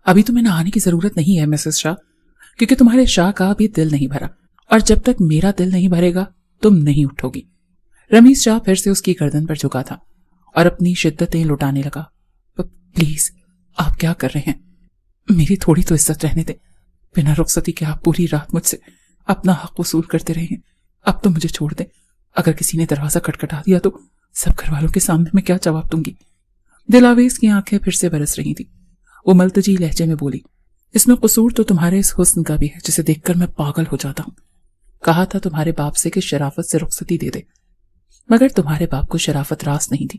ابھی تمہیں نہانے کی ضرورت نہیں ہے مسز شاہ، کیونکہ تمہارے شاہ کا ابھی دل نہیں بھرا، اور جب تک میرا دل نہیں بھرے گا تم نہیں اٹھو گی۔ رمیز شاہ پھر سے اس کی گردن پر جھکا تھا اور اپنی شدتیں لٹانے لگا۔ پلیز آپ کیا کر رہے ہیں؟ میری تھوڑی تو عزت رہنے دیں۔ بنا رخصتی کے آپ پوری رات مجھ سے اپنا حق وصول کرتے رہے ہیں، اب تو مجھے چھوڑ دیں۔ اگر کسی نے دروازہ کھٹکھٹا دیا تو سب گھر والوں کے سامنے میں کیا جواب دوں گی؟ دلاویز کی آنکھیں پھر سے برس رہی تھی۔ وہ ملتجی لہجے میں بولی، اس میں قصور تو تمہارے اس حسن کا بھی ہے جسے دیکھ کر میں پاگل ہو جاتا ہوں۔ کہا تھا تمہارے باپ سے کہ شرافت سے رخصتی دے دے، مگر تمہارے باپ کو شرافت راس نہیں تھی۔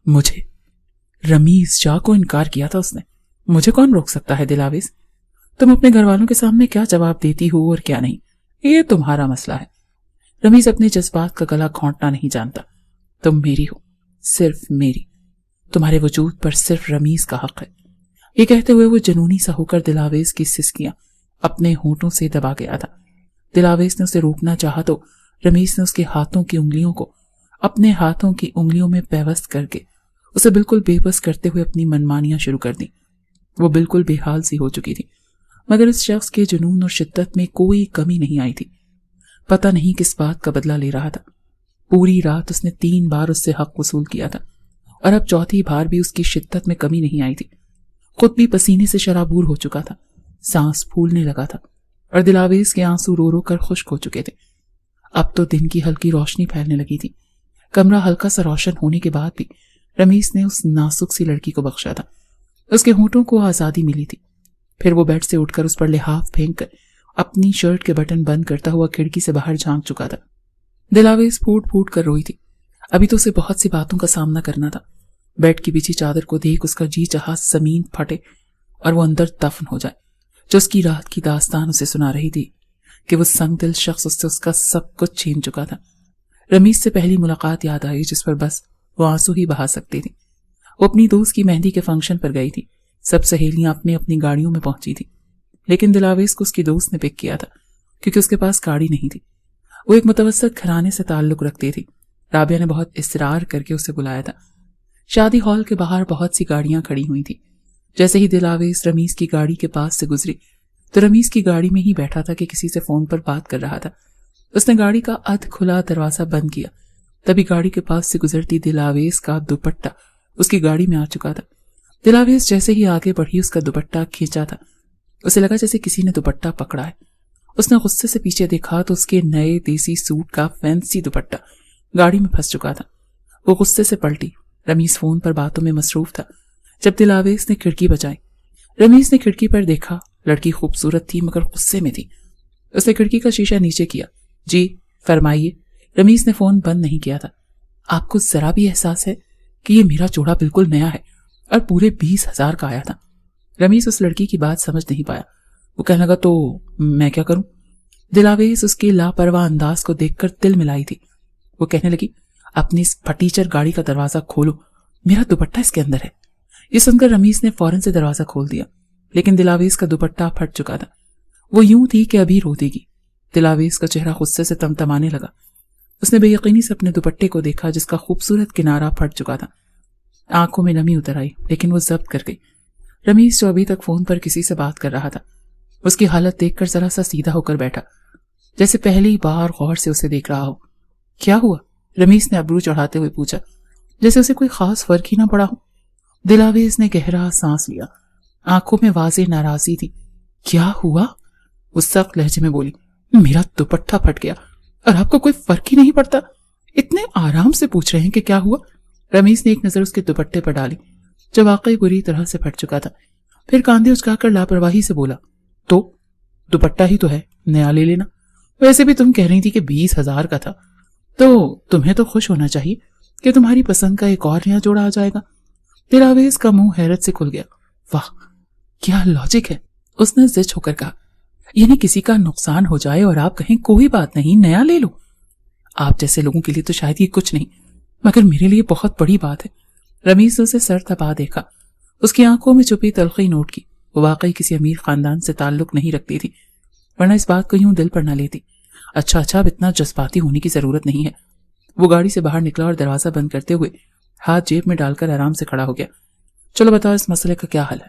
مجھے رمیز شاہ کو انکار کیا تھا اس نے، مجھے کون روک سکتا ہے دلاویز؟ تم اپنے گھر والوں کے سامنے کیا جواب دیتی ہو اور کیا نہیں، یہ تمہارا مسئلہ ہے۔ رمیز اپنے جذبات کا گلا گھونٹنا نہیں جانتا۔ تم میری ہو، صرف میری، تمہارے وجود پر صرف رمیز کا حق ہے۔ یہ کہتے ہوئے وہ جنونی سا ہو کر دلاویز کی سسکیاں اپنے ہونٹوں سے دبا گیا تھا۔ دلاویز نے اسے روکنا چاہا تو رمیز نے اس کے ہاتھوں کی انگلیوں کو اپنے ہاتھوں کی انگلیوں میں پیوست کر کے اسے بالکل بے بس کرتے ہوئے اپنی منمانیاں شروع کر دیں۔ وہ بالکل بے حال سی ہو چکی تھی، مگر اس شخص کے جنون اور شدت میں کوئی کمی نہیں آئی تھی۔ پتہ نہیں کس بات کا بدلہ لے رہا تھا۔ پوری رات اس نے 3 بار اس سے حق وصول کیا تھا، اور اب چوتھی بار بھی اس کی شدت میں کمی نہیں آئی تھی۔ خود بھی پسینے سے شرابور ہو چکا تھا، سانس پھولنے لگا تھا، اور دلاویز کے آنسو رو رو کر خشک ہو چکے تھے۔ اب تو دن کی ہلکی روشنی پھیلنے لگی تھی۔ کمرہ ہلکا سا روشن ہونے کے بعد بھی رمیز نے اس نازک سی لڑکی کو بخشا تھا۔ اس کے ہونٹوں کو آزادی ملی تھی۔ پھر وہ بیڈ سے اٹھ کر اس پر لحاف پھینک کر اپنی شرٹ کے بٹن بند کرتا ہوا کھڑکی سے باہر جھانک چکا تھا۔ دلاویز پھوٹ پھوٹ کر روئی تھی۔ ابھی تو اسے بہت سی باتوں کا سامنا کرنا تھا۔ بیڈ کی بچھی چادر کو دیکھ اس کا جی چاہا زمین پھٹے اور وہ اندر دفن ہو جائے، جو اس کی رات کی داستان اسے سنا رہی تھی کہ وہ سنگ دل شخص اس سے اس کا سب کچھ چھین چکا تھا۔ رمیز سے پہلی ملاقات یاد آئی جس پر بس وہ آنسو ہی بہا سکتی تھی۔ وہ اپنی دوست کی مہندی کے فنکشن پر گئی تھی۔ سب سہیلیاں اپنی اپنی گاڑیوں میں پہنچی تھی، لیکن دلاویز کو اس کی دوست نے پک کیا تھا کیونکہ اس کے پاس گاڑی نہیں تھی۔ وہ ایک متوسط گھرانے سے تعلق رکھتی تھی۔ رابعہ نے بہت اصرار کر کے اسے بلایا تھا۔ شادی ہال کے باہر بہت سی گاڑیاں کھڑی ہوئی تھی۔ جیسے ہی دلاویز رمیز کی گاڑی کے پاس سے گزری تو رمیز کی گاڑی میں ہی بیٹھا تھا کہ کسی سے فون پر بات کر رہا تھا۔ اس نے گاڑی کا ادھ کھلا دروازہ بند کیا، تبھی گاڑی کے پاس سے گزرتی دلاویز کا دوپٹہ اس کی گاڑی میں آ چکا تھا۔ دلاویز جیسے ہی آگے بڑھی اس کا دوپٹہ کھینچا تھا۔ اسے لگا جیسے کسی نے دوپٹہ پکڑا ہے۔ اس نے غصے سے پیچھے دیکھا تو اس کے نئے دیسی سوٹ کا فینسی دوپٹہ گاڑی میں پھنس چکا تھا۔ وہ غصے سے پلٹی۔ رمیز فون پر باتوں میں مصروف تھا جب دلاویز نے کھڑکی بجائی۔ رمیز نے کھڑکی پر دیکھا، لڑکی خوبصورت تھی مگر غصے میں تھی۔ اس نے کھڑکی کا شیشہ نیچے کیا۔ جی فرمائیے۔ رمیز نے فون بند نہیں کیا تھا۔ آپ کو ذرا بھی احساس ہے کہ یہ میرا جوڑا بالکل نیا ہے اور پورے 20,000 کا آیا تھا؟ رمیز اس لڑکی کی بات سمجھ نہیں پایا۔ وہ کہنے لگا تو میں کیا کروں؟ دلاویز اس کے لاپرواہ انداز کو دیکھ کر دل ملائی تھی۔ وہ کہنے لگی، اپنی اس پھٹیچر گاڑی کا دروازہ کھولو، میرا دوپٹہ اس کے اندر ہے۔ یہ سن کر رمیز نے فوراً سے دروازہ کھول دیا، لیکن دلاویز کا دوپٹہ پھٹ چکا تھا۔ وہ یوں تھی کہ ابھی رو دے گی۔ دلاویز کا چہرہ غصے سے تمتمانے لگا۔ اس نے بے یقینی سے اپنے دوپٹے کو دیکھا جس کا خوبصورت کنارہ پھٹ چکا تھا۔ آنکھوں میں نمی اتر آئی، لیکن وہ ضبط کر گئی۔ رمیز جو ابھی تک فون پر کسی سے بات کر رہا تھا، اس کی حالت دیکھ کر ذرا سا سیدھا ہو کر بیٹھا، جیسے پہلی بار غور سے اسے دیکھ رہا ہو۔ کیا ہوا؟ رمیز نے ابرو چڑھاتے ہوئے پوچھا، جیسے اسے کوئی خاص فرق ہی نہ پڑا ہو۔ دلاویز نے گہرا سانس لیا، آنکھوں میں واضح ناراضی تھی۔ کیا ہوا؟ وہ سخت لہجے میں بولی، میرا دوپٹہ پھٹ گیا اور آپ کو کوئی فرق ہی نہیں پڑتا؟ اتنے آرام سے پوچھ رہے ہیں کہ کیا ہوا؟ رمیز نے ایک نظر اس کے دوپٹے پر ڈالی جو واقعی بری طرح سے پھٹ چکا تھا، پھر کاندھے اچکا کر لاپرواہی سے بولا، تو دوپٹہ ہی تو ہے، نیا لے لینا۔ ویسے بھی تم کہہ رہی تھی کہ 20,000 کا تھا، تو تمہیں تو خوش ہونا چاہیے کہ تمہاری پسند کا ایک اور نیا جوڑا آ جائے گا۔ دلاویز کا منہ حیرت سے کھل گیا۔ واہ کیا لاجک ہے، اس نے زچ ہو کر کہا۔ یعنی کسی کا نقصان ہو جائے اور آپ کہیں کوئی بات نہیں، نیا لے لو۔ آپ جیسے لوگوں کے لیے تو شاید یہ کچھ نہیں، مگر میرے لیے بہت بڑی بات ہے۔ رمیز اسے سر تپا دیکھا، اس کی آنکھوں میں چھپی تلخی نوٹ کی۔ وہ واقعی کسی امیر خاندان سے تعلق نہیں رکھتی تھی، ورنہ اس بات کو یوں دل پر نہ لیتی۔ اچھا اب اتنا جذباتی ہونے کی ضرورت نہیں ہے۔ وہ گاڑی سے باہر نکلا اور دروازہ بند کرتے ہوئے ہاتھ جیب میں ڈال کر آرام سے کھڑا ہو گیا۔ چلو بتاؤ اس مسئلے کا کیا حل ہے؟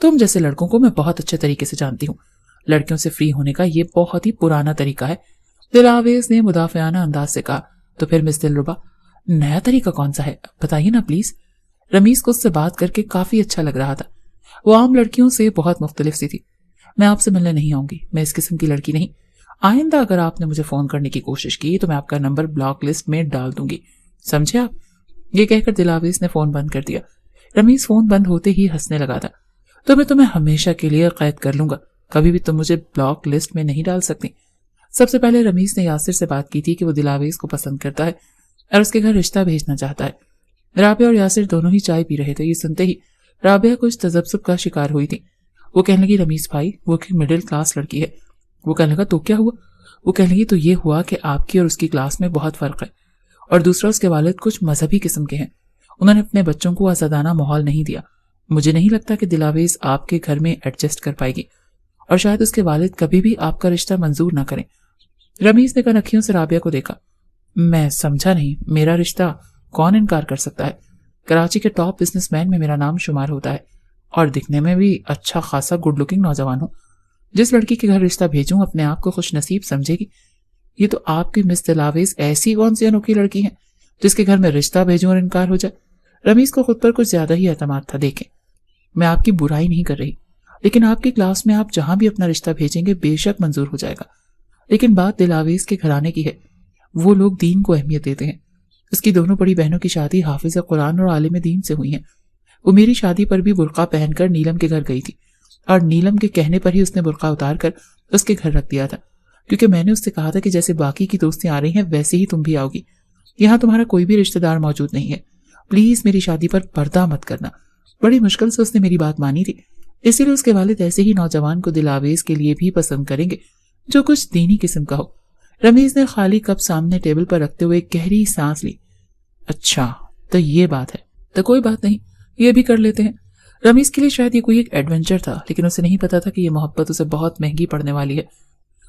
تم جیسے لڑکوں کو میں بہت اچھے طریقے سے جانتی ہوں. لڑکیوں سے فری ہونے کا یہ بہت ہی پرانا طریقہ ہے. دلاویز نے مدافعانہ انداز سے کہا. تو پھر مس دلربا نیا طریقہ کون سا ہے؟ بتائیے نا پلیز. رمیز کو اس سے بات کر کے کافی اچھا لگ رہا تھا. وہ عام لڑکیوں سے بہت مختلف سی تھی. میں آپ سے ملنے نہیں آؤں گی. میں اس قسم کی لڑکی نہیں. آئندہ اگر آپ نے مجھے فون کرنے کی کوشش کی تو میں آپ کا نمبر بلاک لسٹ میں ڈال دوں گی. سمجھے آپ؟ یہ کہہ کر دلاویز نے فون بند کر دیا. رمیز فون بند ہوتے ہی ہنسنے لگا تھا. تو میں تمہیں ہمیشہ کے لیے قید کر لوں گا. کبھی بھی تم مجھے بلاک لسٹ میں نہیں ڈال سکتی. سب سے پہلے رمیز نے یاسر سے بات کی تھی کہ وہ دلاویز کو پسند کرتا ہے اور اس کے گھر رشتہ بھیجنا چاہتا ہے. رابعہ اور یاسر دونوں ہی چائے پی رہے تھے. یہ سنتے ہی رابعہ کچھ تذبذب کا شکار ہوئی تھی. وہ کہنے لگی رمیز بھائی وہ ایک مڈل کلاس لڑکی ہے. وہ کہنے لگا تو کیا ہوا؟ وہ کہنے لگی تو یہ ہوا کہ آپ کی اور اس کی کلاس میں بہت فرق ہے. اور دوسرا اس کے والد کچھ مذہبی قسم کے ہیں. انہوں نے اپنے بچوں کو آزادانہ ماحول نہیں دیا. مجھے نہیں لگتا کہ دلاویز آپ کے گھر میں ایڈجسٹ کر پائے گی اور شاید اس کے والد کبھی بھی آپ کا رشتہ منظور نہ کریں. رمیز نے کنکھیوں سے رابعہ کو دیکھا. میں سمجھا نہیں. میرا رشتہ کون انکار کر سکتا ہے؟ کراچی کے ٹاپ بزنس مین میں میرا نام شمار ہوتا ہے اور دکھنے میں بھی اچھا خاصا گڈ لکنگ نوجوان ہوں. جس لڑکی کے گھر رشتہ بھیجوں اپنے آپ کو خوش نصیب سمجھے گی. یہ تو آپ کی مس دلاویز ایسی کون سی انوکھی لڑکی ہیں جس کے گھر میں رشتہ بھیجوں اور انکار ہو جائے؟ رمیز کو خود پر کچھ زیادہ ہی اعتماد تھا. دیکھیں میں آپ کی برائی نہیں کر رہی لیکن آپ کی کلاس میں آپ جہاں بھی اپنا رشتہ بھیجیں گے بے شک منظور ہو جائے گا. لیکن بات دلاویز کے گھرانے کی ہے. وہ لوگ دین کو اہمیت دیتے ہیں. اس کی دونوں بڑی بہنوں کی شادی حافظ قرآن اور عالم دین سے ہوئی ہیں. وہ میری شادی پر بھی برقع پہن کر نیلم کے گھر گئی تھی اور نیلم کے کہنے پر ہی اس نے برقع اتار کر اس کے گھر رکھ دیا تھا کیونکہ میں نے اس سے کہا تھا کہ جیسے باقی کی دوستیں آ رہی ہیں ویسے ہی تم بھی آؤ گی. یہاں تمہارا کوئی بھی رشتہ دار موجود نہیں ہے. پلیز میری شادی پر پردہ مت کرنا. بڑی مشکل سے اس نے میری بات مانی تھی. اسی لیے اس کے والد ایسے ہی نوجوان کو دلاویز کے لیے بھی پسند کریں گے جو کچھ دینی قسم کا ہو. رمیز نے خالی کپ سامنے ٹیبل پر رکھتے ہوئے گہری سانس لی. اچھا تو یہ بات ہے. تو کوئی بات نہیں, یہ بھی کر لیتے ہیں. رمیز کے لیے شاید یہ کوئی ایک ایڈونچر تھا لیکن اسے نہیں پتا تھا کہ یہ محبت اسے بہت مہنگی پڑنے والی ہے.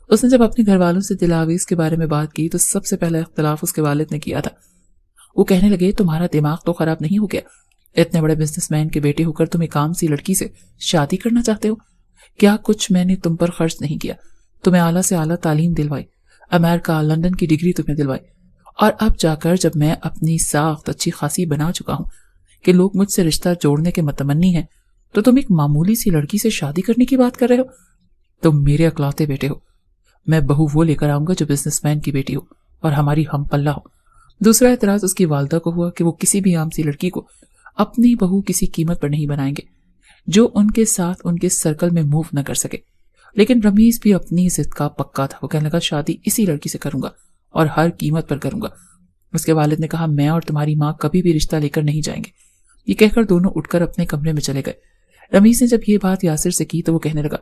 اس نے جب اپنے گھر والوں سے دلاویز کے بارے میں بات کی تو سب سے پہلا اختلاف اس کے والد نے کیا تھا. وہ کہنے لگے تمہارا دماغ تو خراب نہیں ہو گیا؟ اتنے بڑے بزنس مین کے بیٹے ہو کر تم ایک عام سی لڑکی سے شادی کرنا چاہتے ہو؟ کیا کچھ میں نے تم پر خرچ نہیں کیا؟ تمہیں اعلیٰ سے اعلیٰ تعلیم دلوائی, امریکہ لندن کی ڈگری تمہیں دلوائی, اور اب جا کر جب میں اپنی ساخت اچھی خاصی بنا چکا ہوں کہ لوگ مجھ سے رشتہ جوڑنے کے متمنی ہیں تو تم ایک معمولی سی لڑکی سے شادی کرنے کی بات کر رہے ہو؟ تم میرے اکلوتے بیٹے ہو. میں بہو وہ لے کر آؤں گا جو بزنس مین کی بیٹی ہو اور ہماری ہم پلہ ہو. دوسرا اعتراض اس کی والدہ کو ہوا کہ وہ کسی بھی عام سی لڑکی کو اپنی بہو کسی قیمت پر نہیں بنائیں گے جو ان کے ساتھ ان کے سرکل میں موو نہ کر سکے. لیکن رمیز بھی اپنی ضد کا پکا تھا. وہ کہنے لگا شادی اسی لڑکی سے کروں گا اور ہر قیمت پر کروں گا. اس کے والد نے کہا میں اور تمہاری ماں کبھی بھی رشتہ لے کر نہیں جائیں گے. یہ کہہ کر دونوں اٹھ کر اپنے کمرے میں چلے گئے. رمیز نے جب یہ بات یاسر سے کی تو وہ کہنے لگا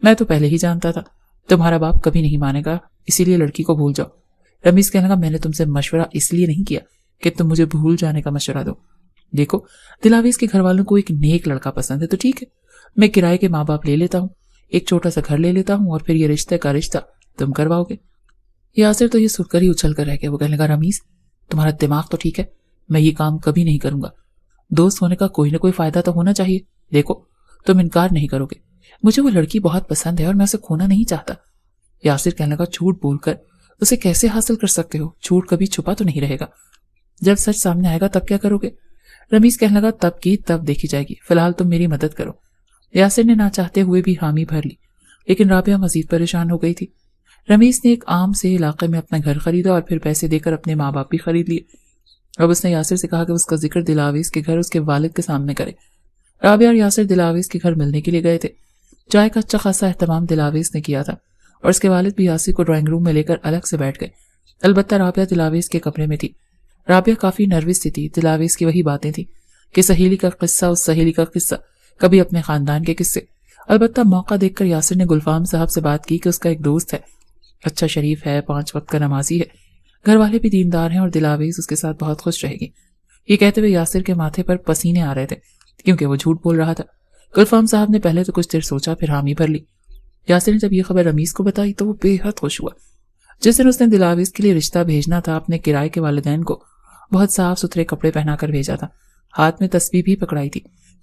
میں تو پہلے ہی جانتا تھا تمہارا باپ کبھی نہیں مانے گا, اسی لیے لڑکی کو بھول جاؤ. رمیز کہنے لگا میں نے تم سے مشورہ اس لیے نہیں کیا کہ تم مجھے بھول جانے کا مشورہ دو. دیکھو دلاویز کے گھر والوں کو ایک نیک لڑکا پسند ہے تو ٹھیک ہے, میں کرائے کے ماں باپ لے لیتا ہوں, ایک چھوٹا سا گھر لے لیتا ہوں اور پھر یہ رشتے کا رشتہ تم کرواؤ گے. یاسر تو یہ سن کر ہی اچھل کر رہ گیا. وہ کہنے لگا رمیز تمہارا دماغ تو ٹھیک ہے, میں یہ کام کبھی نہیں کروں گا. دوست ہونے کا کوئی نہ کوئی فائدہ تو ہونا چاہیے. دیکھو تم انکار نہیں کرو گے, مجھے وہ لڑکی بہت پسند ہے اور میں اسے کھونا نہیں چاہتا. یاسر کہنے لگا جھوٹ بول کر اسے کیسے حاصل کر سکتے ہو؟ جھوٹ کبھی چھپا تو نہیں رہے گا. جب سچ سامنے آئے گا تب کیا کرو گے؟ رمیز کہنے لگا تب کی تب دیکھی جائے گی, فی الحال تم میری مدد کرو. یاسر نے نہ چاہتے ہوئے بھی حامی بھر لی لیکن رابعہ مزید پریشان ہو گئی تھی. رمیز نے ایک عام سے علاقے میں اپنا گھر خریدا اور پھر پیسے دے کر اپنے ماں باپ بھی خرید لیے. اب اس نے یاسر سے کہا کہ اس کا ذکر دلاویز کے گھر اس کے والد کے سامنے کرے. رابعہ اور یاسر دلاویز کے گھر ملنے کے لیے گئے تھے. چائے کا اچھا خاصا اہتمام دلاویز نے کیا تھا اور اس کے والد بھی یاسر کو ڈرائنگ روم میں لے کر الگ سے بیٹھ گئے. البتہ رابعہ دلاویز کے کمرے میں تھی. رابعہ کافی نروس تھی. دلاویز کی وہی باتیں تھیں کہ سہیلی کا قصہ اس سہیلی کا قصہ, کبھی اپنے خاندان کے قصے. البتہ موقع دیکھ کر یاسر نے گلفام صاحب سے بات کی کہ اس کا ایک دوست ہے, اچھا شریف ہے, 5 وقت کا نمازی ہے, گھر والے بھی دیندار ہیں اور دلاویز اس کے ساتھ بہت خوش رہے گی. یہ کہتے ہوئے یاسر کے ماتھے پر پسینے آ رہے تھے کیونکہ وہ جھوٹ بول رہا تھا. گلفام صاحب نے پہلے تو کچھ دیر سوچا پھر حامی بھر لی. یاسر نے جب یہ خبر رمیز کو بتائی تو وہ بے حد خوش ہوا. جس دن اس نے دلاویز کے لیے رشتہ بھیجنا تھا اپنے کرائے کے والدین کو بہت صاف ستھرے کپڑے پہنا کر بھیجا تھا, ہاتھ میں تسبیح بھی پکڑائی تھی,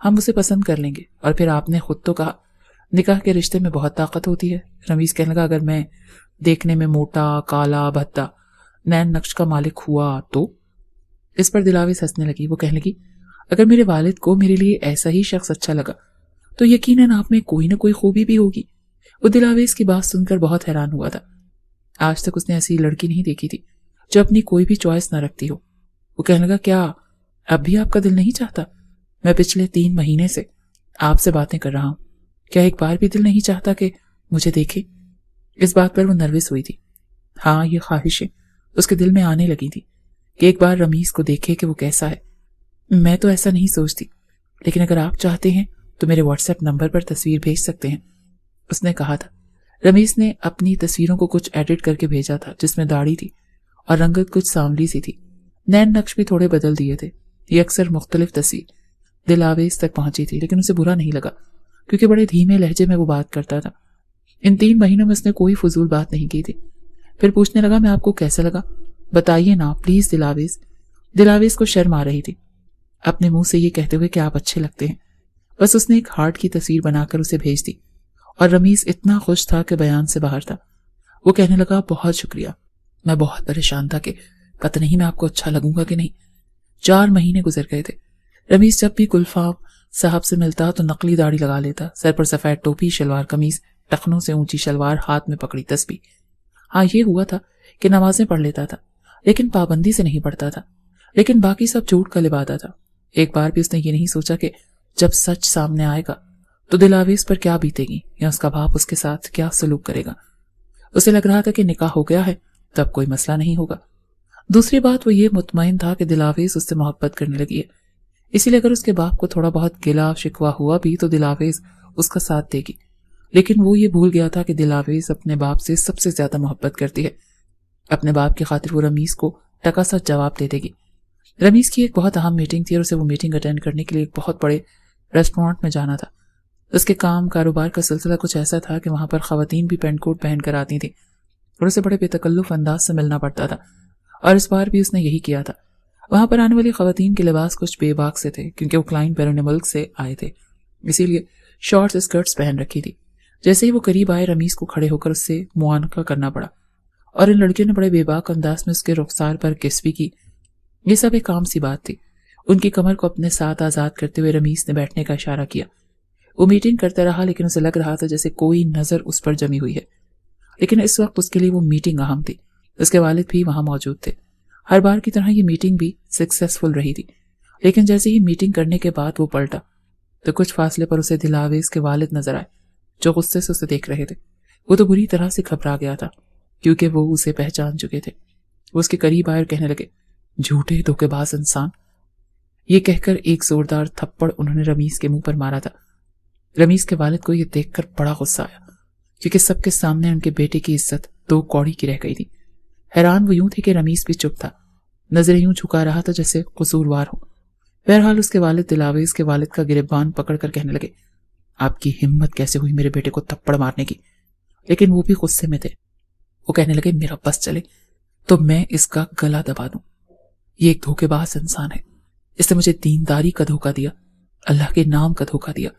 ہم اسے پسند کر لیں گے، اور پھر آپ نے خود تو کہا نکاح کے رشتے میں بہت طاقت ہوتی ہے۔ رمیز کہنے لگا اگر میں دیکھنے میں موٹا، کالا، بھدا، نین نقش کا مالک ہوا تو؟ اس پر دلاویز ہنسنے لگی۔ وہ کہنے لگی اگر میرے والد کو میرے لیے ایسا ہی شخص اچھا لگا تو یقیناً آپ میں کوئی نہ کوئی خوبی بھی ہوگی۔ وہ دلاویز کی بات سن کر بہت حیران ہوا تھا۔ آج تک اس نے ایسی لڑکی نہیں دیکھی تھی جو اپنی کوئی بھی چوائس نہ رکھتی ہو۔ وہ کہنے لگا کیا اب بھی آپ کا دل نہیں چاہتا؟ میں پچھلے 3 مہینے سے آپ سے باتیں کر رہا ہوں، کیا ایک بار بھی دل نہیں چاہتا کہ مجھے دیکھے؟ اس بات پر وہ نروس ہوئی تھی۔ ہاں، یہ خواہشیں اس کے دل میں آنے لگی تھی کہ ایک بار رمیز کو دیکھے کہ وہ کیسا ہے۔ میں تو ایسا نہیں سوچتی، لیکن اگر آپ چاہتے ہیں تو میرے واٹس ایپ نمبر پر تصویر بھیج سکتے ہیں، اس نے کہا تھا۔ رمیز نے اپنی تصویروں کو کچھ ایڈٹ کر کے بھیجا تھا، جس میں داڑھی تھی اور رنگت کچھ سانولی سی تھی، نین نقش بھی تھوڑے بدل دیے تھے۔ یہ اکثر مختلف تصویر دلاویز تک پہنچی تھی، لیکن اسے برا نہیں لگا کیونکہ بڑے دھیمے لہجے میں وہ بات کرتا تھا۔ ان 3 مہینوں میں اس نے کوئی فضول بات نہیں کی تھی۔ پھر پوچھنے لگا میں آپ کو کیسا لگا؟ بتائیے نا پلیز دلاویز۔ دلاویز کو شرم آ رہی تھی اپنے منہ سے یہ کہتے ہوئے کہ آپ اچھے لگتے ہیں۔ بس اس نے ایک ہارٹ کی تصویر بنا کر اسے بھیج دی اور رمیز اتنا خوش تھا کہ بیان سے باہر تھا۔ وہ کہنے لگا بہت شکریہ، میں بہت پریشان تھا کہ پتہ نہیں میں آپ کو اچھا لگوں گا کہ نہیں۔ 4 مہینے گزر گئے تھے۔ رمیز جب بھی گلفام صاحب سے ملتا تو نقلی داڑھی لگا لیتا، سر پر سفید ٹوپی، شلوار قمیض، ٹخنوں سے اونچی شلوار، ہاتھ میں پکڑی تسبیح۔ ہاں یہ ہوا تھا کہ نمازیں پڑھ لیتا تھا لیکن پابندی سے نہیں پڑھتا تھا، لیکن باقی سب جھوٹ کا لبادہ تھا۔ ایک بار بھی اس نے یہ نہیں سوچا کہ جب سچ سامنے آئے گا تو دلاویز پر کیا بیتے گی یا اس کا باپ اس کے ساتھ کیا سلوک کرے گا۔ اسے لگ رہا تھا کہ نکاح ہو گیا ہے تب کوئی مسئلہ نہیں ہوگا۔ دوسری بات وہ یہ مطمئن تھا کہ دلاویز اس سے محبت کرنے لگی ہے، اسی لیے اگر اس کے باپ کو تھوڑا بہت گلا شکوا ہوا بھی تو دلاویز اس کا ساتھ دے گی، لیکن وہ یہ بھول گیا تھا کہ دلاویز اپنے باپ سے سب سے زیادہ محبت کرتی ہے۔ اپنے باپ کی خاطر وہ رمیز کو ٹکا سا جواب دے دے گی۔ رمیز کی ایک بہت اہم میٹنگ تھی اور اسے وہ میٹنگ اٹینڈ کرنے کے لیے ایک بہت بڑے ریسٹورانٹ میں جانا تھا۔ اس کے کام کاروبار کا سلسلہ کچھ ایسا تھا کہ وہاں پر خواتین بھی پینٹ کوٹ پہن کر آتی تھیں اور اسے بڑے بے تکلف انداز سے ملنا پڑتا تھا، اور اس بار بھی اس نے یہی کیا تھا۔ وہاں پر آنے والی خواتین کے لباس کچھ بے باک سے تھے کیونکہ وہ کلائنٹ بیرون ملک سے آئے تھے، اسی لیے شارٹس اسکرٹس پہن رکھی تھی۔ جیسے ہی وہ قریب آئے رمیز کو کھڑے ہو کر اس سے معانقہ کرنا پڑا اور ان لڑکیوں نے بڑے بے باک انداز میں اس کے رخسار پر کس بھی کی۔ یہ سب ایک عام سی بات تھی۔ ان کی کمر کو اپنے ساتھ آزاد کرتے ہوئے رمیز نے بیٹھنے کا اشارہ کیا۔ وہ میٹنگ کرتا رہا لیکن اسے لگ رہا تھا جیسے کوئی نظر اس پر جمی ہوئی ہے، لیکن اس وقت اس کے لیے وہ میٹنگ اہم تھی۔ اس کے والد بھی وہاں موجود تھے۔ ہر بار کی طرح یہ میٹنگ بھی سکسیسفل رہی تھی، لیکن جیسے ہی میٹنگ کرنے کے بعد وہ پلٹا تو کچھ فاصلے پر اسے دلاویز کے والد نظر آئے جو غصے سے اسے دیکھ رہے تھے۔ وہ تو بری طرح سے گھبرا گیا تھا کیونکہ وہ اسے پہچان چکے تھے۔ وہ اس کے قریب آئے اور کہنے لگے جھوٹے دھوکے باز انسان۔ یہ کہہ کر ایک زوردار تھپڑ انہوں نے رمیز کے منہ پر مارا تھا۔ رمیز کے والد کو یہ دیکھ کر بڑا غصہ آیا کیونکہ سب کے سامنے ان کے بیٹے کی عزت 2 کوڑی کی رہ گئی تھی۔ حیران وہ یوں تھے کہ رمیز بھی چپ تھا، نظریں یوں جھکا رہا تھا جیسے قصوروار ہو۔ بہرحال اس کے والد دلاویز کے والد کا گریبان پکڑ کر کہنے لگے آپ کی ہمت کیسے ہوئی میرے بیٹے کو تھپڑ مارنے کی؟ لیکن وہ بھی غصے میں تھے۔ وہ کہنے لگے میرا بس چلے تو میں اس کا گلا دبا دوں۔ یہ ایک دھوکے باز انسان ہے، اس نے مجھے دینداری کا دھوکہ دیا، اللہ کے نام کا دھوکہ دیا،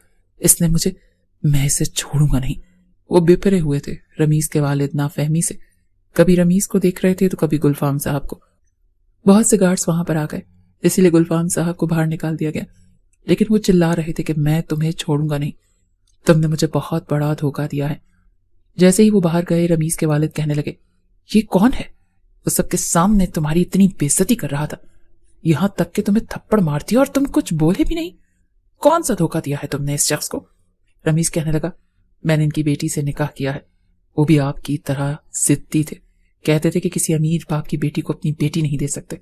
اس نے مجھے، میں اسے چھوڑوں گا نہیں۔ وہ بپرے ہوئے تھے۔ رمیز کے والد نافہمی سے کبھی رمیز کو دیکھ رہے تھے تو کبھی گلفام صاحب کو۔ بہت سے گارڈز وہاں پر آ گئے، اسی لیے گلفام صاحب کو باہر نکال دیا گیا، لیکن وہ چلا رہے تھے کہ میں تمہیں چھوڑوں گا نہیں، تم نے مجھے بہت بڑا دھوکہ دیا ہے۔ جیسے ہی وہ باہر گئے رمیز کے والد کہنے لگے یہ کون ہے؟ وہ سب کے سامنے تمہاری اتنی بے عزتی کر رہا تھا، یہاں تک کہ تمہیں تھپڑ مار دیا اور تم کچھ بولے بھی نہیں۔ کون سا دھوکہ دیا ہے تم نے اس شخص کو؟ رمیز کہنے لگا میں نے ان کی بیٹی سے نکاح کیا ہے، وہ بھی آپ کی طرح ضدی تھے، کہتے تھے کہ کسی امیر باپ کی بیٹی کو اپنی بیٹی نہیں دے سکتے،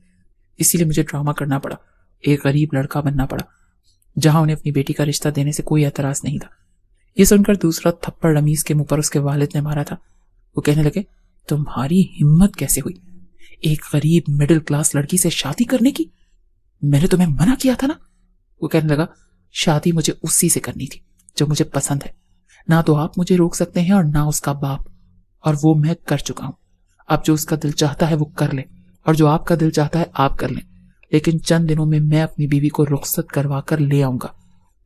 اسی لیے مجھے ڈرامہ کرنا پڑا، ایک غریب لڑکا بننا پڑا جہاں انہیں اپنی بیٹی کا رشتہ دینے سے کوئی اعتراض نہیں تھا۔ یہ سن کر دوسرا تھپڑ رمیز کے منہ پر اس کے والد نے مارا تھا۔ وہ کہنے لگے تمہاری ہمت کیسے ہوئی ایک غریب مڈل کلاس لڑکی سے شادی کرنے کی؟ میں نے تمہیں منع کیا تھا نا۔ وہ کہنے لگا شادی مجھے اسی سے کرنی تھی جو مجھے پسند ہے، نہ تو آپ مجھے روک سکتے ہیں اور نہ اس کا باپ، اور وہ میں کر چکا ہوں۔ اب جو اس کا دل چاہتا ہے وہ کر لے اور جو آپ کا دل چاہتا ہے آپ کر لیں، لیکن چند دنوں میں اپنی بیوی کو رخصت کروا کر لے آؤں گا۔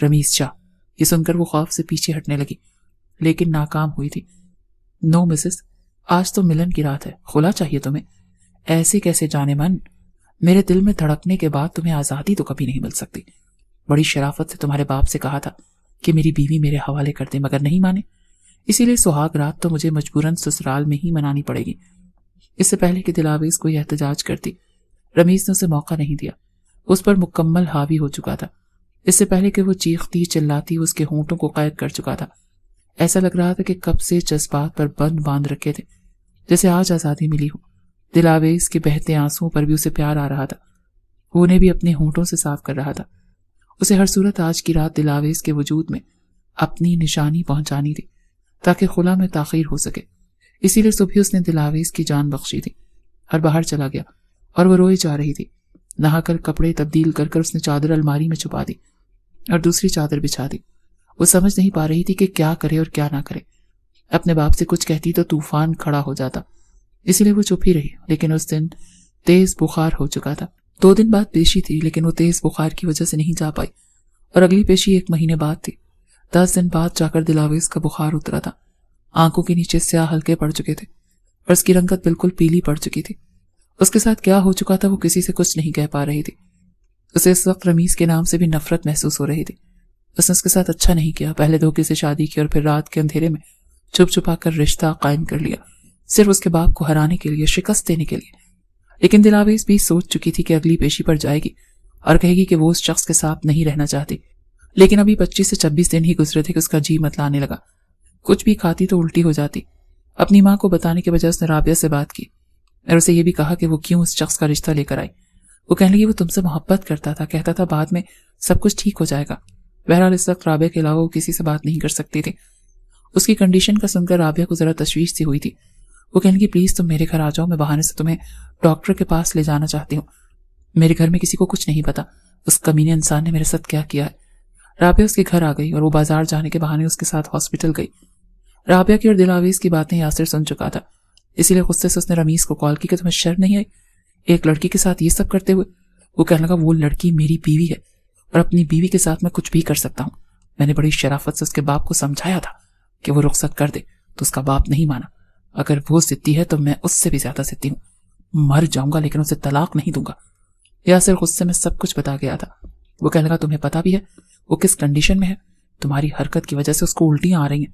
رمیز شاہ۔ یہ سن کر وہ خوف سے پیچھے ہٹنے لگی، لیکن ناکام ہوئی تھی۔ نو مسز، آج تو ملن کی رات ہے، خلا چاہیے تمہیں۔ ایسے کیسے جانے من؟ میرے دل میں دھڑکنے کے بعد تمہیں آزادی تو کبھی نہیں مل سکتی۔ بڑی شرافت سے تمہارے باپ سے کہا تھا کہ میری بیوی میرے حوالے کر دے، مگر نہیں مانے، اسی لیے سہاگ رات تو مجھے مجبوراً سسرال میں ہی منانی پڑے گی۔ اس سے پہلے کہ دلاویز کوئی احتجاج کرتی، رمیز نے اسے موقع نہیں دیا۔ اس پر مکمل حاوی ہو چکا تھا۔ اس سے پہلے کہ وہ چیختی چلاتی اس کے ہونٹوں کو قید کر چکا تھا۔ ایسا لگ رہا تھا کہ کب سے جذبات پر بند باندھ رکھے تھے، جیسے آج آزادی ملی ہو۔ دلاویز کے بہتے آنسوؤں پر بھی اسے پیار آ رہا تھا، وہ انہیں بھی اپنے ہونٹوں سے صاف کر رہا تھا۔ اسے ہر صورت آج کی رات دلاویز کے وجود میں اپنی نشانی پہنچانی تھی تاکہ خلا میں تاخیر ہو سکے۔ اسی لیے صبح اس نے دلاویز کی جان بخشی تھی اور باہر چلا گیا، اور وہ روئی جا رہی تھی۔ نہا کر کپڑے تبدیل کر اس نے چادر الماری میں چھپا دی اور دوسری چادر بچھا دی۔ وہ سمجھ نہیں پا رہی تھی کہ کیا کرے اور کیا نہ کرے۔ اپنے باپ سے کچھ کہتی تو طوفان کھڑا ہو جاتا، اسی لیے وہ چپ ہی رہی۔ لیکن اس دن تیز بخار ہو چکا تھا۔ 2 دن بعد پیشی تھی، لیکن وہ تیز بخار کی وجہ سے نہیں جا پائی، اور اگلی پیشی 1 مہینے بعد تھی۔ 10 دن بعد جا کر دلاویز کا بخار اترا تھا۔ آنکھوں کے نیچے سیاہ ہلکے پڑ چکے تھے اور اس کی رنگت بالکل پیلی پڑ چکی تھی۔ اس کے ساتھ کیا ہو چکا تھا وہ کسی سے کچھ نہیں کہہ پا رہی تھی۔ اسے اس وقت رمیز کے نام سے بھی نفرت محسوس ہو رہی تھی۔ اس نے اس کے ساتھ اچھا نہیں کیا، پہلے دھوکے سے شادی کی اور پھر رات کے اندھیرے میں چھپ چھپا کر رشتہ قائم کر لیا، صرف اس کے باپ کو ہرانے کے لیے، شکست دینے کے لیے۔ لیکن دلاویز بھی سوچ چکی تھی کہ اگلی پیشی پر جائے گی اور کہے گی کہ وہ اس شخص کے ساتھ نہیں رہنا چاہتی۔ لیکن ابھی 25 سے 26 دن ہی گزرے تھے کہ اس کا جی متلانے لگا۔ کچھ بھی کھاتی تو الٹی ہو جاتی۔ اپنی ماں کو بتانے کے بجائے اس نے رابعہ سے بات کی اور اسے یہ بھی کہا کہ وہ کیوں اس شخص کا رشتہ لے کر آئی۔ وہ کہنے لگی وہ تم سے محبت کرتا تھا، کہتا تھا بعد میں سب کچھ ٹھیک ہو جائے گا۔ بہرحال اس وقت رابعہ کے علاوہ وہ کسی سے بات نہیں کر سکتی تھی۔ اس کی کنڈیشن کا سن کر رابعہ کو ذرا تشویش سی ہوئی تھی۔ وہ کہنے لگی پلیز تم میرے گھر آ جاؤ، میں بہانے سے تمہیں ڈاکٹر کے پاس لے جانا چاہتی ہوں۔ میرے گھر میں کسی کو کچھ نہیں پتا اس کمینے انسان نے میرے ساتھ کیا کیا ہے۔ رابعہ اس کے گھر آ گئی اور وہ بازار جانے کے بہانے اس کے ساتھ ہاسپٹل گئی۔ رابعہ کی اور دلاویز کی باتیں یاسر سن چکا تھا، اسی لیے غصے سے اس نے رمیز کو کال کی کہ تمہیں شرم نہیں آئی ایک لڑکی کے ساتھ یہ سب کرتے ہوئے؟ وہ کہنے لگا وہ لڑکی میری بیوی ہے اور اپنی بیوی کے ساتھ میں کچھ بھی کر سکتا ہوں۔ میں نے بڑی شرافت سے اس کے باپ کو سمجھایا تھا کہ وہ رخصت کر دے تو اس کا باپ نہیں مانا۔ اگر وہ ضدی ہے تو میں اس سے بھی زیادہ ضدی ہوں، مر جاؤں گا لیکن اسے طلاق نہیں دوں گا۔ یاسر غصے میں سب کچھ بتا گیا تھا۔ وہ کہنے لگا تمہیں پتا بھی ہے وہ کس کنڈیشن میں ہے؟ تمہاری حرکت کی وجہ سے اس کو الٹیاں آ رہی ہیں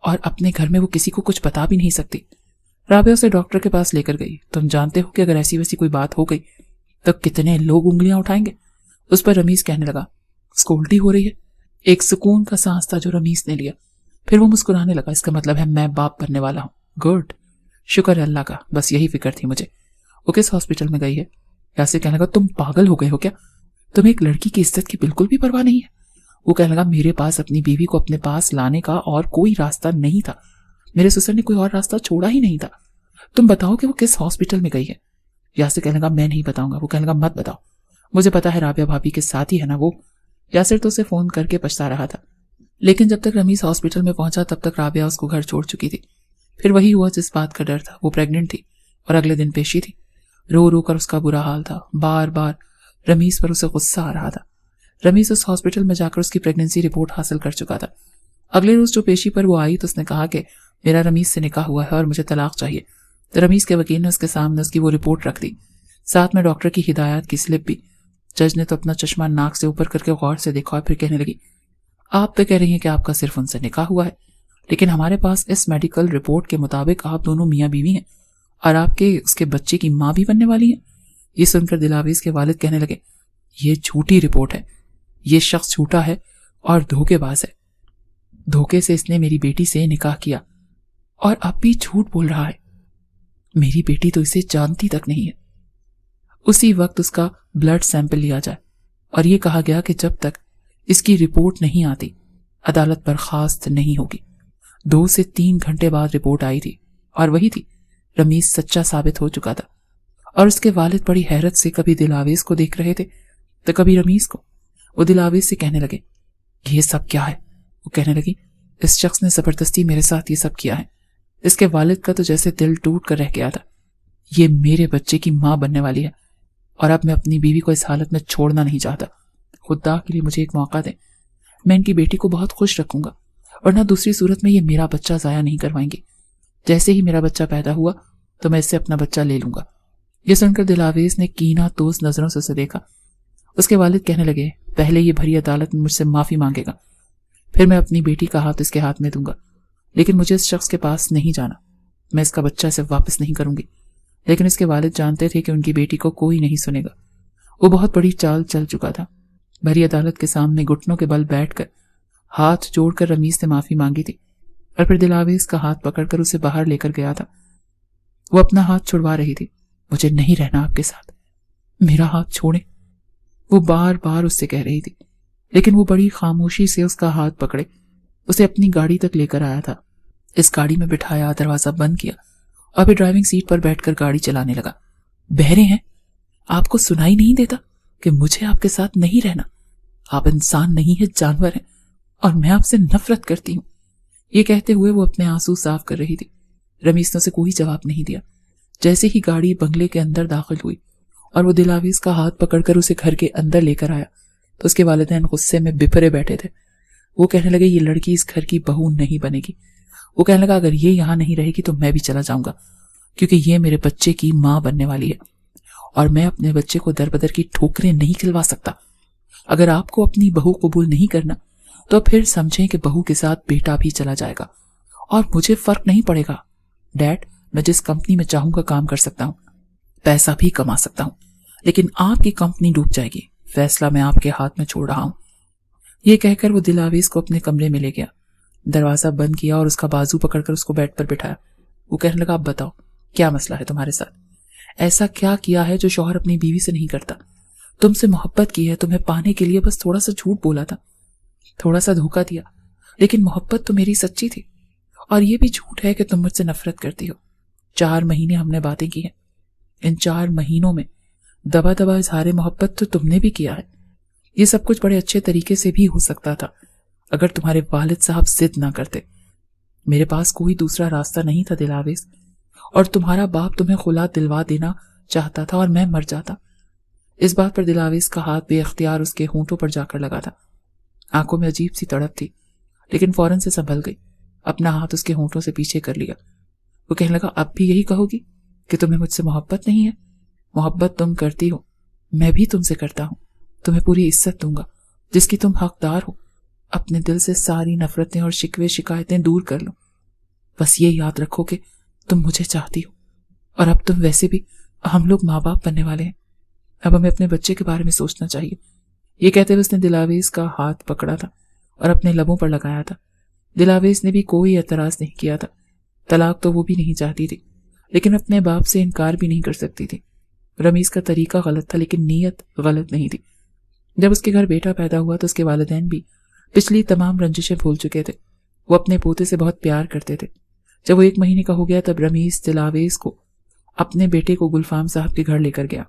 اور اپنے گھر میں وہ کسی کو کچھ بتا بھی نہیں سکتی۔ رابعہ اسے ڈاکٹر کے پاس لے کر گئی۔ تم جانتے ہو کہ اگر ایسی ویسی کوئی بات ہو گئی تو کتنے لوگ انگلیاں اٹھائیں گے؟ اس پر رمیز کہنے لگا اس کو الٹی ہو رہی ہے۔ ایک سکون کا سانس تھا جو رمیز نے لیا، پھر وہ مسکرانے لگا۔ اس کا مطلب ہے میں باپ بننے والا ہوں۔ گڈ، شکر ہے اللہ کا، بس یہی فکر تھی مجھے۔ وہ کس ہاسپٹل میں گئی ہے؟ یاسر کہنے لگا تم پاگل ہو گئے ہو کیا؟ تمہیں ایک لڑکی کی عزت کی بالکل بھی پرواہ نہیں ہے؟ وہ کہنے لگا میرے پاس اپنی بیوی کو اپنے پاس لانے کا اور کوئی راستہ نہیں تھا، میرے سسر نے کوئی اور راستہ چھوڑا ہی نہیں تھا۔ تم بتاؤ کہ وہ کس ہاسپٹل میں گئی ہے؟ یاسر کہنے لگا میں نہیں بتاؤں گا۔ وہ کہنے لگا مت بتاؤ، مجھے پتا ہے رابعہ بھابھی کے ساتھ ہی ہے نا وہ۔ یاسر تو اسے فون کر کے پچھتا رہا تھا، لیکن جب تک رمیز ہاسپٹل میں پہنچا تب تک رابعہ اس کو گھر چھوڑ چکی تھی۔ پھر وہی ہوا جس بات کا ڈر تھا، وہ پریگننٹ تھی اور اگلے دن پیشی تھی۔ رو رو کر اس کا برا حال تھا، بار بار رمیز پر اسے غصہ آ رہا تھا۔ رمیز اس ہاسپٹل میں جا کر اس کی پریگننسی رپورٹ حاصل کر چکا تھا۔ اگلے روز جو پیشی پر وہ آئی تو اس نے کہا کہ میرا رمیز سے نکاح ہوا ہے اور مجھے طلاق چاہیے۔ تو رمیز کے وکیل نے اس کے سامنے اس کی وہ رپورٹ رکھ دی، ساتھ میں ڈاکٹر کی ہدایات کی سلپ بھی۔ جج نے تو اپنا چشمہ ناک سے اوپر کر کے غور سے دیکھا اور پھر کہنے لگی آپ تو کہہ رہی ہیں کہ آپ کا صرف ان سے نکاح ہوا ہے، لیکن ہمارے پاس اس میڈیکل رپورٹ کے مطابق آپ دونوں میاں بیوی ہیں اور آپ کے اس کے بچے کی ماں بھی بننے والی ہیں۔ یہ سن کر دلاویز کے والد کہنے لگے یہ جھوٹی رپورٹ ہے، یہ شخص جھوٹا ہے اور دھوکے باز ہے۔ دھوکے سے اس نے میری بیٹی سے نکاح کیا اور اب بھی جھوٹ بول رہا ہے۔ میری بیٹی تو اسے جانتی تک نہیں ہے۔ اسی وقت اس کا بلڈ سیمپل لیا جائے اور یہ کہا گیا کہ جب تک اس کی رپورٹ نہیں آتی عدالت برخاست نہیں ہوگی۔ 2 سے 3 گھنٹے بعد رپورٹ آئی تھی اور وہی تھی، رمیز سچا ثابت ہو چکا تھا اور اس کے والد بڑی حیرت سے کبھی دلاویز کو دیکھ رہے تھے تو کبھی رمیز کو۔ وہ دلاویز سے کہنے لگے یہ سب کیا ہے؟ وہ کہنے لگی اس شخص نے زبردستی میرے ساتھ یہ سب کیا ہے۔ اس کے والد کا تو جیسے دل ٹوٹ کر رہ گیا تھا۔ یہ میرے بچے کی ماں بننے والی ہے اور اب میں اپنی بیوی کو اس حالت میں چھوڑنا نہیں چاہتا۔ خدا کے لیے مجھے ایک موقع دیں۔ میں ان کی بیٹی کو بہت خوش رکھوں گا، ورنہ دوسری صورت میں یہ میرا بچہ ضائع نہیں کروائیں گے۔ جیسے ہی میرا بچہ پیدا ہوا تو میں اس سے اپنا بچہ لے لوں گا۔ یہ سن کر دلاویز نے کینہ توز نظروں سے اسے دیکھا۔ اس کے والد کہنے لگے، پہلے یہ بھری عدالت میں مجھ سے معافی مانگے گا، پھر میں اپنی بیٹی کا ہاتھ اس کے ہاتھ میں دوں گا، لیکن مجھے اس شخص کے پاس نہیں جانا۔ میں اس کا بچہ اسے واپس نہیں کروں گی۔ لیکن اس کے والد جانتے تھے کہ ان کی بیٹی کو کوئی نہیں سنے گا۔ وہ بہت بڑی چال چل چکا تھا۔ بھری عدالت کے سامنے گھٹنوں کے بل بیٹھ کر ہاتھ جوڑ کر رمیز نے معافی مانگی تھی، اور پھر دلاویز کا ہاتھ پکڑ کر اسے باہر لے کر گیا تھا۔ وہ اپنا ہاتھ چھڑوا رہی تھی۔ مجھے نہیں رہنا آپ کے ساتھ، میرا ہاتھ چھوڑیں، وہ بار بار اس سے کہہ رہی تھی، لیکن وہ بڑی خاموشی سے اس کا ہاتھ پکڑے اسے اپنی گاڑی تک لے کر آیا تھا۔ اس گاڑی میں بٹھایا، دروازہ بند کیا اور پھر ڈرائیونگ سیٹ پر بیٹھ کر گاڑی چلانے لگا۔ بہرے ہیں؟ آپ کو سنائی نہیں دیتا کہ مجھے آپ کے ساتھ نہیں رہنا؟ آپ انسان نہیں ہیں، جانور ہیں، اور میں آپ سے نفرت کرتی ہوں۔ یہ کہتے ہوئے وہ اپنے آنسو صاف کر رہی تھی۔ رمیز نے اسے کوئی جواب نہیں دیا۔ جیسے ہی گاڑی بنگلے کے اندر داخل ہوئی اور وہ دلاویز کا ہاتھ پکڑ کر اسے گھر کے اندر لے کر آیا تو اس کے والدین غصے میں بپھرے بیٹھے تھے۔ وہ کہنے لگے، یہ لڑکی اس گھر کی بہو نہیں بنے گی۔ وہ کہنے لگا، اگر یہ یہاں نہیں رہے گی تو میں بھی چلا جاؤں گا، کیونکہ یہ میرے بچے کی ماں بننے والی ہے، اور میں اپنے بچے کو در بدر کی ٹھوکریں نہیں کھلوا سکتا۔ اگر آپ کو اپنی بہو قبول نہیں کرنا تو پھر سمجھیں کہ بہو کے ساتھ بیٹا بھی چلا جائے گا، اور مجھے فرق نہیں پڑے گا ڈیڈ۔ میں جس کمپنی میں چاہوں گا کام کر سکتا ہوں، پیسہ بھی کما سکتا ہوں، لیکن آپ کی کمپنی ڈوب جائے گی۔ فیصلہ میں آپ کے ہاتھ میں چھوڑ رہا ہوں۔ یہ کہہ کر وہ دلاویز کو اپنے کمرے میں لے گیا، دروازہ بند کیا اور اس کا بازو پکڑ کر اس کو بیڈ پر بٹھایا۔ وہ کہنے لگا، اب بتاؤ کیا مسئلہ ہے تمہارے ساتھ؟ ایسا کیا کیا ہے جو شوہر اپنی بیوی سے نہیں کرتا؟ تم سے محبت کی ہے، تمہیں پانے کے لیے بس تھوڑا سا جھوٹ بولا تھا، تھوڑا سا دھوکہ دیا، لیکن محبت تو میری سچی تھی۔ اور یہ بھی جھوٹ ہے کہ تم مجھ سے نفرت کرتی ہو۔ 4 مہینے ہم نے باتیں کی ہیں، ان 4 مہینوں میں دبا دبا اظہار محبت تو تم نے بھی کیا ہے۔ یہ سب کچھ بڑے اچھے طریقے سے بھی ہو سکتا تھا اگر تمہارے والد صاحب ضد نہ کرتے۔ میرے پاس کوئی دوسرا راستہ نہیں تھا دلاویز، اور تمہارا باپ تمہیں خلا دلوا دینا چاہتا تھا اور میں مر جاتا۔ اس بات پر دلاویز کا ہاتھ بے اختیار اس کے ہونٹوں پر جا کر لگا تھا۔ آنکھوں میں عجیب سی تڑپ تھی، لیکن فوراً سے سنبھل گئی، اپنا ہاتھ اس کے ہونٹوں سے پیچھے کر لیا۔ وہ کہنے لگا، اب بھی یہی کہو گی کہ تمہیں مجھ سے محبت نہیں ہے؟ محبت تم کرتی ہو، میں بھی تم سے کرتا ہوں، تمہیں پوری عزت دوں گا جس کی تم حقدار ہو۔ اپنے دل سے ساری نفرتیں اور شکوے شکایتیں دور کر لو۔ بس یہ یاد رکھو کہ تم مجھے چاہتی ہو، اور اب تم ویسے بھی ہم لوگ ماں باپ بننے والے ہیں، اب ہمیں اپنے بچے کے بارے میں سوچنا چاہیے۔ یہ کہتے ہوئے اس نے دلاویز کا ہاتھ پکڑا تھا اور اپنے لبوں پر لگایا تھا۔ دلاویز نے بھی کوئی اعتراض نہیں کیا تھا۔ طلاق تو وہ بھی نہیں چاہتی تھی، لیکن اپنے باپ سے انکار بھی نہیں کر سکتی تھی۔ رمیز کا طریقہ غلط تھا، لیکن نیت غلط نہیں تھی۔ جب اس کے گھر بیٹا پیدا ہوا تو اس کے والدین بھی پچھلی تمام رنجشیں بھول چکے تھے۔ وہ اپنے پوتے سے بہت پیار کرتے تھے۔ جب وہ 1 مہینے کا ہو گیا تب رمیز دلاویز کو اپنے بیٹے کو گلفام صاحب کے گھر لے کر گیا۔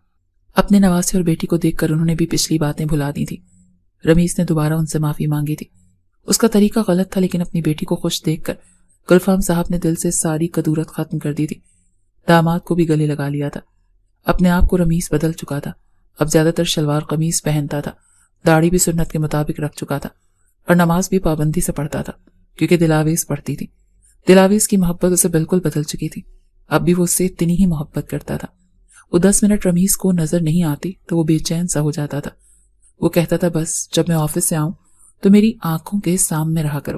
اپنے نواسے اور بیٹی کو دیکھ کر انہوں نے بھی پچھلی باتیں بھلا دی تھی۔ رمیز نے دوبارہ ان سے معافی مانگی تھی۔ اس کا طریقہ غلط تھا، لیکن اپنی بیٹی کو خوش دیکھ کر گلفام صاحب نے دل سے ساری کدورت ختم کر دی تھی۔ داماد کو بھی گلے لگا لیا تھا۔ اپنے آپ کو رمیز بدل چکا تھا۔ اب زیادہ تر شلوار قمیص پہنتا تھا، داڑھی بھی سنت کے مطابق رکھ چکا تھا، اور نماز بھی پابندی سے پڑھتا تھا، کیونکہ دلاویز پڑھتی تھی۔ دلاویز کی محبت اسے بالکل بدل چکی تھی۔ اب بھی وہ اس سے اتنی ہی محبت کرتا تھا۔ وہ 10 منٹ رمیز کو نظر نہیں آتی تو وہ بے چین سا ہو جاتا تھا۔ وہ کہتا تھا، بس جب میں آفس سے آؤں تو میری آنکھوں کے سامنے رہا کرو۔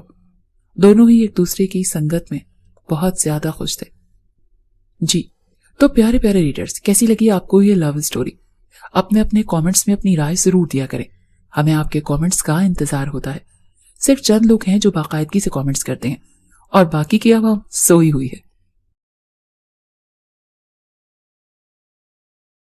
دونوں ہی ایک دوسرے کی سنگت میں بہت زیادہ خوش تھے۔ جی تو پیارے پیارے ریڈرز، کیسی لگی آپ کو یہ لو سٹوری؟ اپنے کامنٹس میں اپنی رائے ضرور دیا کریں، ہمیں آپ کے کامنٹس کا انتظار ہوتا ہے۔ صرف چند لوگ ہیں جو باقاعدگی سے کامنٹس کرتے ہیں، اور باقی کی عوام سوئی ہوئی ہے۔